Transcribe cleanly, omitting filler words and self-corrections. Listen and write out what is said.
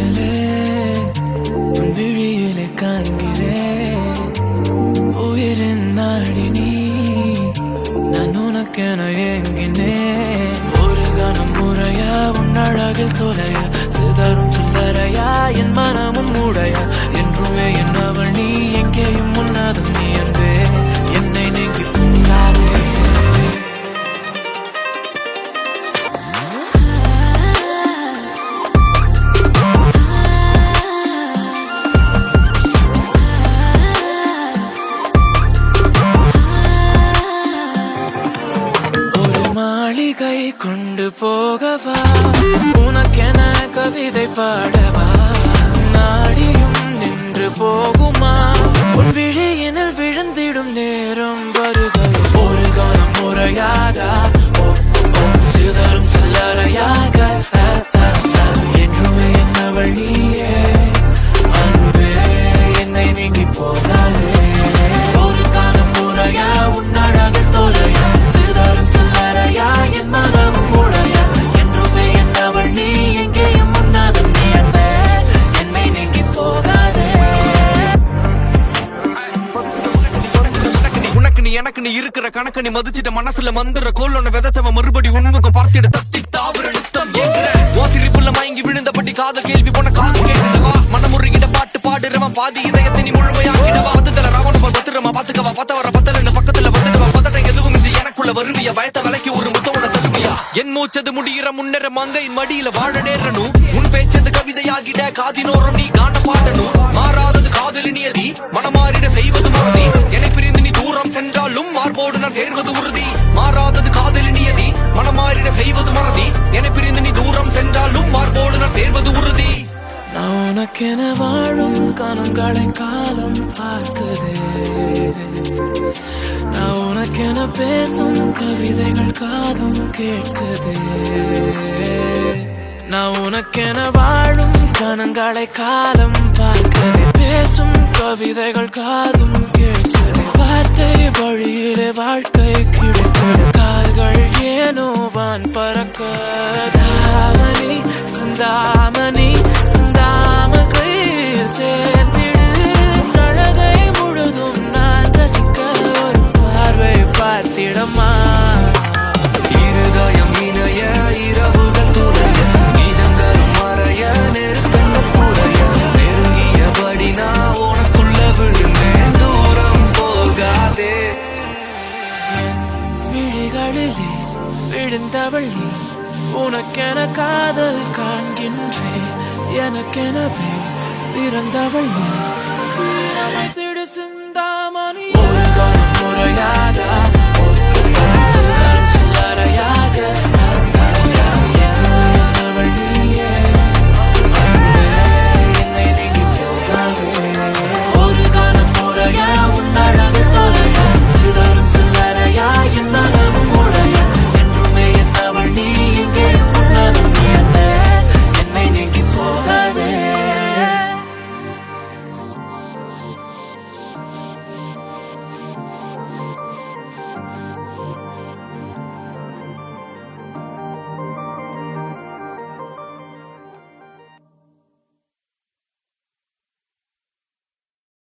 சாயலே உன் விழியிலே காண்கிறேன். உயிரின் நாடி நீ, நான் உனக்கென ஏங்கினேன். ஒரு கணம் முறையா உன் அழகில் தொலைய, சிதறும் சில்லறையா என் மனமும் உடைய. என்றுமே என்னவள் நீ, எங்கேயும் முன்னதும் நீ என்பே. என்னை நீங்கி போனாரே. மாளிகை கொண்டு போகவா, உனக்கென கவிதை பாடவா. நாடியும் நின்று போகுமா, உன் விழியினில் விழுந்திடும் நேரம் வருகை. ஒரு காலம் முறையாக சிதறும் சில்லறையாக. என்றுமே என்னவள் நீயே அன்பே, என்னை நீங்கி போனாலே. ஒரு காலம் முறையா உன் அழகில் தொலைய, சிதறும் சில்லறையா என் மனமும் உடைய. என்றுமே என்னவள் நீ, எங்கேயும் முன்னதும் நீ அன்பே. என்னை நீங்கி போகாதே. உனக்கு நீ எனக்கு நீ இருக்கிற கணக்கு நீ மதிச்சிட்ட மனசுல மந்துற கோலொன்னு விதச்சவ மறுபடி உன்முகம் பார்த்திட தத்தி தாவர நித்தம் ஏங்குற. ஓசிரிப்புள்ள மயங்கி விழுந்தபடி காதல் கேள்வி போன காது கேட்டவா. மனமுருகிட பாட்டு பாடுறவன் பாதி இதயத்தை நீ முழுமையாக்கிடவா. பத்துதல ராவண போல் பத்திரமா பாத்துக்கவா. பத்த வர பத்தல பக்கத்துல வந்துடுவா. பதட்ட எதுவும் இது எனக்குள்ள வருவியா. வயத்த விலைக்கு ஒரு முத்தவன தருவியா. என் மூச்சது முடிகிற முன்னேற மங்கையின் மடியில வாழ நேரணும். உன் பேச்சது கவிதையாகிட காதினோரம் நீ காண பாடணும். மாறாதது காதலி நியதி, மனமாறிட செய்வது மறதி. என்னை பிரிந்து நீ தூரம் சென்றாலும் மார்போடு நான் சேர்வது உறுதி. மாறாதது காதலி நியதி, மனமாறிட செய்வது மறதி. என்னை பிரிந்து நீ தூரம் சென்றாலும் மார்போடு நான் சேர்வது உறுதி. நான் உனக்கென வாழும் கணங்களை காலம் பார்க்குதே. நான் உனக்கென பேசும் கவிதைகள் காதும் கேட்குதே. நான் உனக்கென வாழும் கணங்களை காலம் பார்க்குதே. பேசும் கவிதைகள் காதும் கேட்குதே. வார்த்தை வழியிலே வாழ்க்கை கிடைக்குது. கால்கள் ஏனோ வான் பறக்க. தாமணி சிந்தாமணி சிந்தாம கையில் சேர்த்திடு. அழகை முழுதும் நான் ரசிக்க ஒரு பார்வை பார்த்திடமா. இருதயம் இணைய இரவுகள் துறைய, நிஜங்களும் மறைய நெருக்கங்கள் குறைய. நெருங்கியபடி நான் உனக்குள்ள விழுந்தேன், தூரம் போகாதே. என் விழிகளிலே விழுந்தவள் நீ, உனக்கென காதல் காண்கின்றேன். எனக்கெனவே பிறந்தவள் நீ. திடு சிந்தாமணி. ஒரு காலம் முறையாதா